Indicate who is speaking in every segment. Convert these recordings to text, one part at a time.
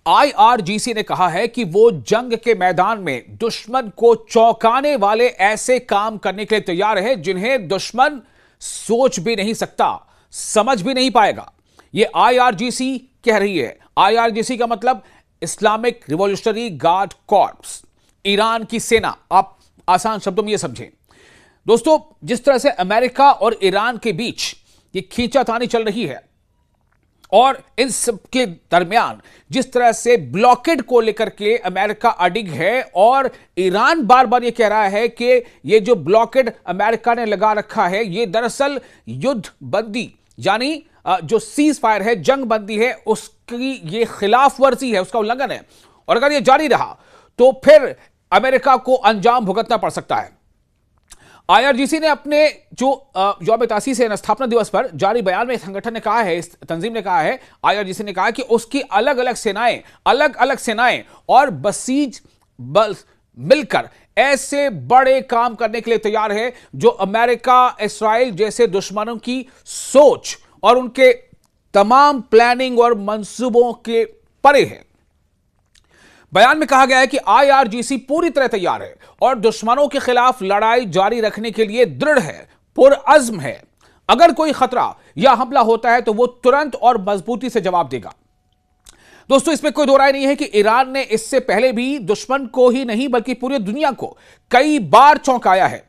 Speaker 1: IRGC ने कहा है कि वो जंग के मैदान में दुश्मन को चौंकाने वाले ऐसे काम करने के लिए तैयार है जिन्हें दुश्मन सोच भी नहीं सकता, समझ भी नहीं पाएगा। ये आईआरजीसी कह रही है। आईआरजीसी का मतलब Islamic revolutionary guard corps, Iran की सेना। आप आसान शब्दों में ये समझें दोस्तों, जिस तरह से अमेरिका और ईरान के बीच ये खींचातानी चल रही है और इन सब के दरमियान जिस तरह से ब्लॉकेड को लेकर के अमेरिका अडिग है और ईरान बार बार ये कह रहा है कि ये जो ब्लॉकेड अमेरिका ने लगा रखा है ये दरअसल युद्ध बंदी यानी जो सीज फायर है, जंग बंदी है, उसकी ये खिलाफ वर्जी है, उसका उल्लंघन है। और अगर ये जारी रहा तो फिर अमेरिका को अंजाम भुगतना पड़ सकता है। आईआरजीसी ने अपने जो यौम तासीस है स्थापना दिवस पर जारी बयान में संगठन ने कहा है, इस तंजीम ने कहा है, आईआरजीसी ने कहा कि उसकी अलग अलग सेनाएं और बसीज बल मिलकर ऐसे बड़े काम करने के लिए तैयार है जो अमेरिका, इस्राइल जैसे दुश्मनों की सोच और उनके तमाम प्लानिंग और मंसूबों के परे है। बयान में कहा गया है कि आईआरजीसी पूरी तरह तैयार है और दुश्मनों के खिलाफ लड़ाई जारी रखने के लिए दृढ़ है, पुरअज़्म है। अगर कोई खतरा या हमला होता है तो वो तुरंत और मजबूती से जवाब देगा। दोस्तों, इसमें कोई दो राय नहीं है कि ईरान ने इससे पहले भी दुश्मन को ही नहीं बल्कि पूरी दुनिया को कई बार चौंकाया है।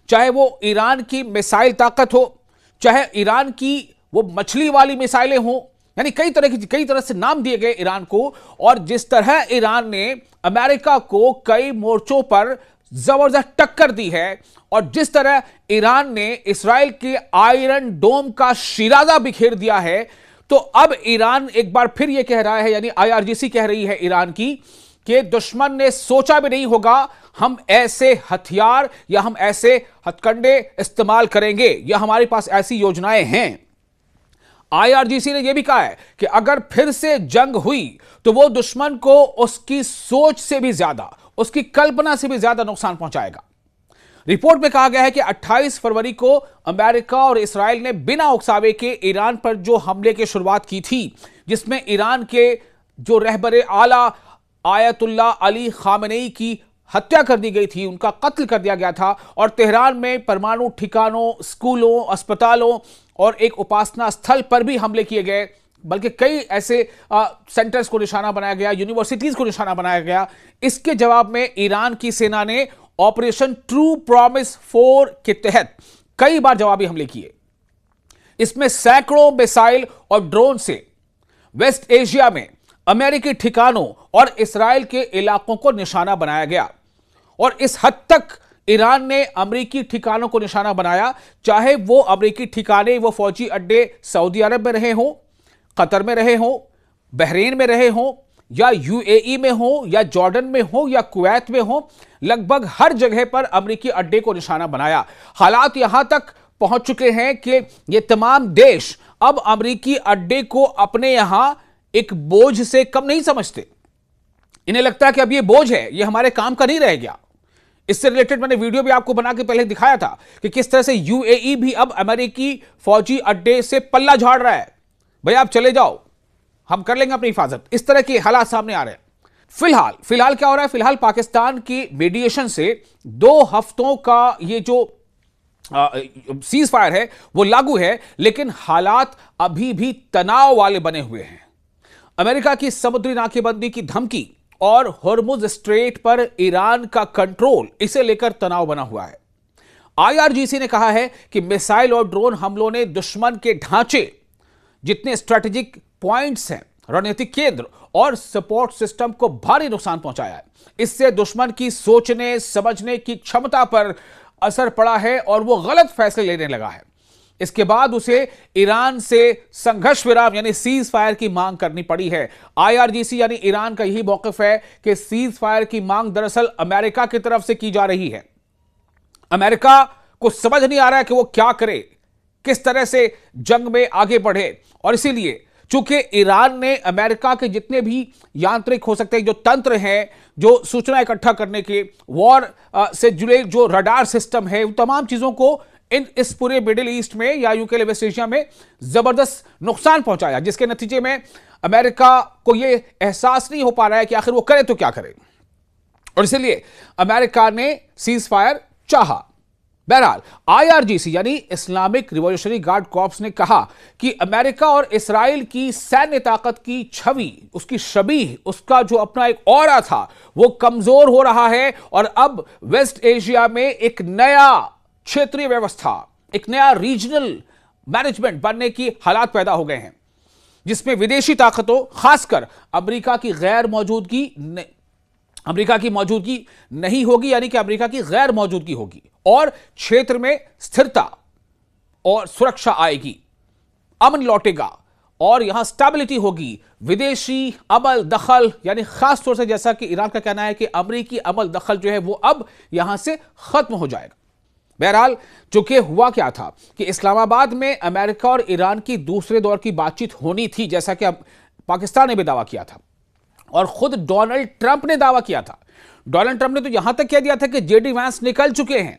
Speaker 1: चाहे वो ईरान की मिसाइल ताकत हो, चाहे ईरान की वो मछली वाली मिसाइलें हों, यानी कई तरह से नाम दिए गए ईरान को। और जिस तरह ईरान ने अमेरिका को कई मोर्चों पर जबरदस्त टक्कर दी है और जिस तरह ईरान ने इस्राइल के आयरन डोम का शिराजा बिखेर दिया है, तो अब ईरान एक बार फिर यह कह रहा है, यानी आईआरजीसी कह रही है ईरान की, कि दुश्मन ने सोचा भी नहीं होगा हम ऐसे हथियार या हम ऐसे हथकंडे इस्तेमाल करेंगे या हमारे पास ऐसी योजनाएं हैं। आईआरजीसी ने यह भी कहा है कि अगर फिर से जंग हुई तो वो दुश्मन को उसकी सोच से भी ज्यादा, उसकी कल्पना से भी ज्यादा नुकसान पहुंचाएगा। रिपोर्ट में कहा गया है कि 28 फरवरी को अमेरिका और इस्राइल ने बिना उकसावे के ईरान पर जो हमले की शुरुआत की थी, जिसमें ईरान के जो रहबरे आला आयतुल्लाह अली खामेनेई की हत्या कर दी गई थी, उनका कत्ल कर दिया गया था और तेहरान में परमाणु ठिकानों, स्कूलों, अस्पतालों और एक उपासना स्थल पर भी हमले किए गए। बल्कि कई ऐसे सेंटर्स को निशाना बनाया गया, यूनिवर्सिटीज को निशाना बनाया गया। इसके जवाब में ईरान की सेना ने ऑपरेशन ट्रू प्रॉमिस 4 के तहत कई बार जवाबी हमले किए। इसमें सैकड़ों मिसाइल और ड्रोन से वेस्ट एशिया में अमेरिकी ठिकानों और इस्राइल के इलाकों को निशाना बनाया गया। और इस हद तक ईरान ने अमेरिकी ठिकानों को निशाना बनाया, चाहे वो अमेरिकी ठिकाने, वो फौजी अड्डे सऊदी अरब में रहे हों, कतर में रहे हों, बहरीन में रहे हों, या यूएई में हो, या जॉर्डन में हो, या कुवैत में हो, लगभग हर जगह पर अमेरिकी अड्डे को निशाना बनाया। हालात यहां तक पहुंच चुके हैं कि ये तमाम देश अब अमेरिकी अड्डे को अपने यहां एक बोझ से कम नहीं समझते। इन्हें लगता है कि अब ये बोझ है, ये हमारे काम का नहीं रह गया। इससे रिलेटेड मैंने वीडियो भी आपको बना के पहले दिखाया था कि किस तरह से यूएई भी अब अमेरिकी फौजी अड्डे से पल्ला झाड़ रहा है। भैया आप चले जाओ, हम कर लेंगे अपनी हिफाजत। इस तरह के हालात सामने आ रहे हैं। फिलहाल क्या हो रहा है? फिलहाल पाकिस्तान की मीडिएशन से 2 हफ्तों का ये जो सीज फायर है वो लागू है, लेकिन हालात अभी भी तनाव वाले बने हुए हैं। अमेरिका की समुद्री नाकेबंदी की धमकी और हॉर्मुज स्ट्रेट पर ईरान का कंट्रोल, इसे लेकर तनाव बना हुआ है। आईआरजीसी ने कहा है कि मिसाइल और ड्रोन हमलों ने दुश्मन के ढांचे, जितने स्ट्रेटेजिक पॉइंट्स हैं, रणनीतिक केंद्र और सपोर्ट सिस्टम को भारी नुकसान पहुंचाया है। इससे दुश्मन की सोचने समझने की क्षमता पर असर पड़ा है और वो गलत फैसले लेने लगा है। इसके बाद उसे ईरान से संघर्ष विराम यानी सीज फायर की मांग करनी पड़ी है। आईआरजीसी यानी ईरान का यही मौकफ है कि सीज फायर की मांग दरअसल अमेरिका की तरफ से की जा रही है। अमेरिका को समझ नहीं आ रहा है कि वो क्या करे, किस तरह से जंग में आगे बढ़े। और इसीलिए चूंकि ईरान ने अमेरिका के जितने भी यांत्रिक हो सकते हैं जो तंत्र हैं, जो सूचना इकट्ठा करने के, वॉर से जुड़े जो रडार सिस्टम है, उन तमाम चीजों को इस पूरे मिडिल ईस्ट में या यूके वेस्ट एशिया में जबरदस्त नुकसान पहुंचाया, जिसके नतीजे में अमेरिका को यह एहसास नहीं हो पा रहा है कि आखिर वो करे तो क्या करे, और इसलिए अमेरिका ने सीज फायर चाहा। बहरहाल आईआरजीसी यानी इस्लामिक रिवॉल्यूशनरी गार्ड कॉर्प्स ने कहा कि अमेरिका और इस्राइल की सैन्य ताकत की छवि, उसकी शबीह, उसका जो अपना एक ऑरा था वो कमजोर हो रहा है, और अब वेस्ट एशिया में एक नया क्षेत्रीय व्यवस्था, एक नया रीजनल मैनेजमेंट बनने की हालात पैदा हो गए हैं, जिसमें विदेशी ताकतों, खासकर अमेरिका की मौजूदगी नहीं होगी, यानी कि अमेरिका की गैर मौजूदगी होगी, और क्षेत्र में स्थिरता और सुरक्षा आएगी, अमन लौटेगा और यहां स्टेबिलिटी होगी। विदेशी अमल दखल, यानी खास तौर से जैसा कि ईरान का कहना है कि अमेरिकी अमल दखल जो है वो अब यहां से खत्म हो जाएगा। बहरहाल चूंकि हुआ क्या था कि इस्लामाबाद में अमेरिका और ईरान की दूसरे दौर की बातचीत होनी थी, जैसा कि पाकिस्तान ने भी दावा किया था, और खुद डोनाल्ड ट्रंप ने दावा किया था। डोनाल्ड ट्रंप ने तो यहां तक कह दिया था कि जेडी वैंस निकल चुके हैं,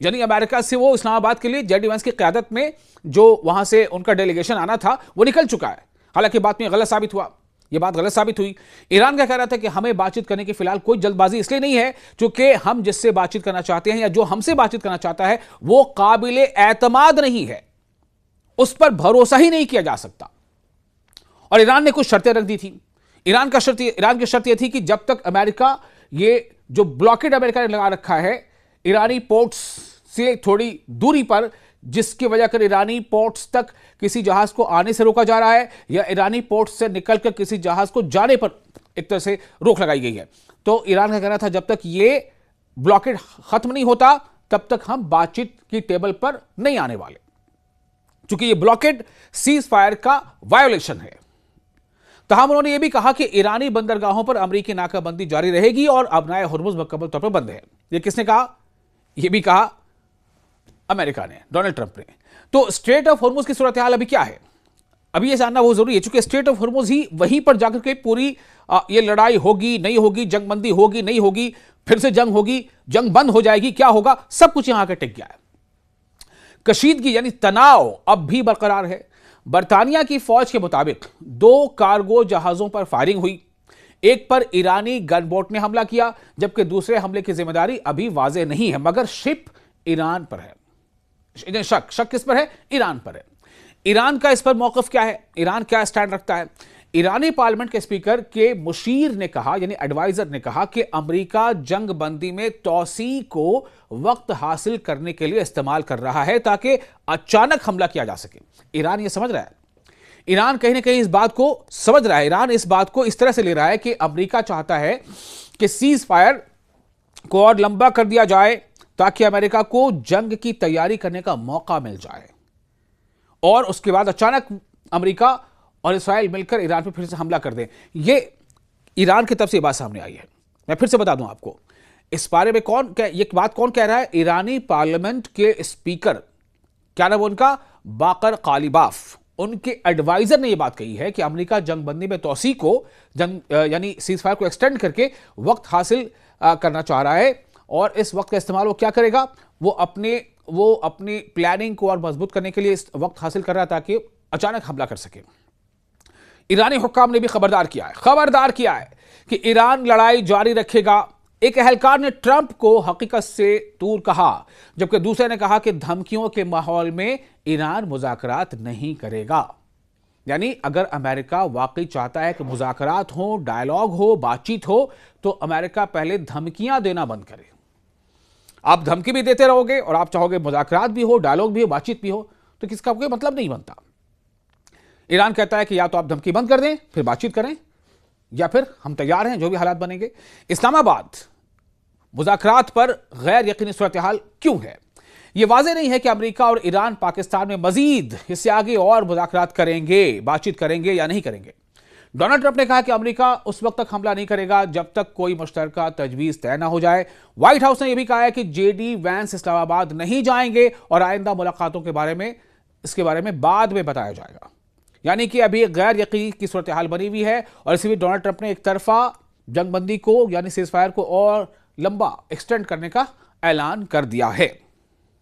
Speaker 1: यानी अमेरिका से वो इस्लामाबाद के लिए जेडी वैंस की क़यादत में जो वहां से उनका डेलीगेशन आना था वो निकल चुका है। हालांकि बात में गलत साबित हुआ, ये बात गलत साबित हुई। ईरान का कह रहा था कि हमें बातचीत करने की फिलहाल कोई जल्दबाजी इसलिए नहीं है क्योंकि हम जिससे बातचीत करना चाहते हैं या जो हमसे बातचीत करना चाहता है वो काबिले एतमाद नहीं है, उस पर भरोसा ही नहीं किया जा सकता। और ईरान ने कुछ शर्तें रख दी थी। ईरान की शर्त यह थी कि जब तक अमेरिका, ये जो ब्लॉकेड अमेरिका ने लगा रखा है ईरानी पोर्ट्स से थोड़ी दूरी पर, जिसकी वजह कर ईरानी पोर्ट्स तक किसी जहाज को आने से रोका जा रहा है या ईरानी पोर्ट्स से निकलकर किसी जहाज को जाने पर एक तरह से रोक लगाई गई है। तो ईरान का कहना था जब तक ये ब्लॉकेड खत्म नहीं होता तब तक हम बातचीत की टेबल पर नहीं आने वाले, क्योंकि ये ब्लॉकेड सीज फायर का वायोलेशन है। तहम उन्होंने यह भी कहा कि ईरानी बंदरगाहों पर अमेरिकी नाकाबंदी जारी रहेगी और अबनाए हुर्मुज मुकम्मल तौर पर बंद है। यह किसने कहा? यह भी कहा अमेरिका ने, डोनाल्ड ट्रंप ने। तो स्ट्रेट ऑफ हुर्मुज की सूरत हाल अभी क्या है, अभी यह जानना बहुत जरूरी है, क्योंकि स्ट्रेट ऑफ हुर्मुज ही वहीं पर जाकर के पूरी ये लड़ाई होगी नहीं होगी, जंगबंदी होगी नहीं होगी, फिर से जंग होगी, जंग बंद हो जाएगी, क्या होगा, सब कुछ यहां आकर टिक गया है। कशीदगी यानी तनाव अब भी बरकरार है। बरतानिया की फौज के मुताबिक 2 कार्गो जहाजों पर फायरिंग हुई, एक पर ईरानी गनबोट ने हमला किया, जबकि दूसरे हमले की जिम्मेदारी अभी वाजे नहीं है, मगर शिप ईरान पर है। शक किस पर है? ईरान पर है। ईरान का इस पर मौकफ क्या है, ईरान क्या स्टैंड रखता है? ईरानी पार्लियामेंट के स्पीकर के मुशीर ने कहा, यानी एडवाइजर ने कहा कि अमेरिका जंग बंदी में तोसी को वक्त हासिल करने के लिए इस्तेमाल कर रहा है ताकि अचानक हमला किया जा सके। ईरान ये समझ रहा है, ईरान कहीं ना कहीं इस बात को समझ रहा है, ईरान इस बात को इस तरह से ले रहा है कि अमेरिका चाहता है कि सीज फायर को और लंबा कर दिया जाए ताकि अमेरिका को जंग की तैयारी करने का मौका मिल जाए, और उसके बाद अचानक अमेरिका और इस्राइल मिलकर ईरान पर फिर से हमला कर दें। यह ईरान की तरफ से बात सामने आई है। मैं फिर से बता दूं आपको, इस बारे में ये बात कौन कह रहा है? ईरानी पार्लियामेंट के स्पीकर, क्या नाम उनका, बाकर कालिबाफ, उनके एडवाइजर ने यह बात कही है कि अमेरिका जंगबंदी में तोसी को यानी सीज फायर को एक्सटेंड करके वक्त हासिल करना चाह रहा है, और इस वक्त का इस्तेमाल वो क्या करेगा, वो अपनी प्लानिंग को और मजबूत करने के लिए इस वक्त हासिल कर रहा है ताकि अचानक हमला कर सके। ईरानी हुक्काम ने भी खबरदार किया है कि ईरान लड़ाई जारी रखेगा। एक एहलकार ने ट्रंप को हकीकत से दूर कहा, जबकि दूसरे ने कहा कि धमकियों के माहौल में ईरान मुज़ाकरात नहीं करेगा। यानी अगर अमेरिका वाकई चाहता है कि मुज़ाकरात हो, डायलॉग हो, बातचीत हो, तो अमेरिका पहले धमकियां देना बंद करे। आप धमकी भी देते रहोगे और आप चाहोगे मुज़ाकरात भी हो, डायलॉग भी हो, बातचीत भी हो, तो किसका कोई मतलब नहीं बनता। ईरान कहता है कि या तो आप धमकी बंद कर दें फिर बातचीत करें, या फिर हम तैयार हैं जो भी हालात बनेंगे। इस्लामाबाद मुज़ाकरात पर गैर यकीनी सूरत हाल क्यों है? यह वाज़ेह नहीं है कि अमेरिका और ईरान पाकिस्तान में मजीद इससे आगे और मुज़ाकरात करेंगे, बातचीत करेंगे या नहीं करेंगे। डोनाल्ड ट्रंप ने कहा कि अमेरिका उस वक्त तक हमला नहीं करेगा जब तक कोई मुश्तरका तजवीज़ तय ना हो जाए। व्हाइट हाउस ने यह भी कहा है कि जेडी वैंस इस्लामाबाद नहीं जाएंगे और आइंदा मुलाकातों के बारे में इसके बारे में बाद में बताया जाएगा। यानी कि अभी एक गैर यकीनी की सूरत हाल बनी हुई है, और इसी बीच डोनाल्ड ट्रंप ने एक तरफा जंगबंदी को यानी सीज फायर को और लंबा एक्सटेंड करने का ऐलान कर दिया है।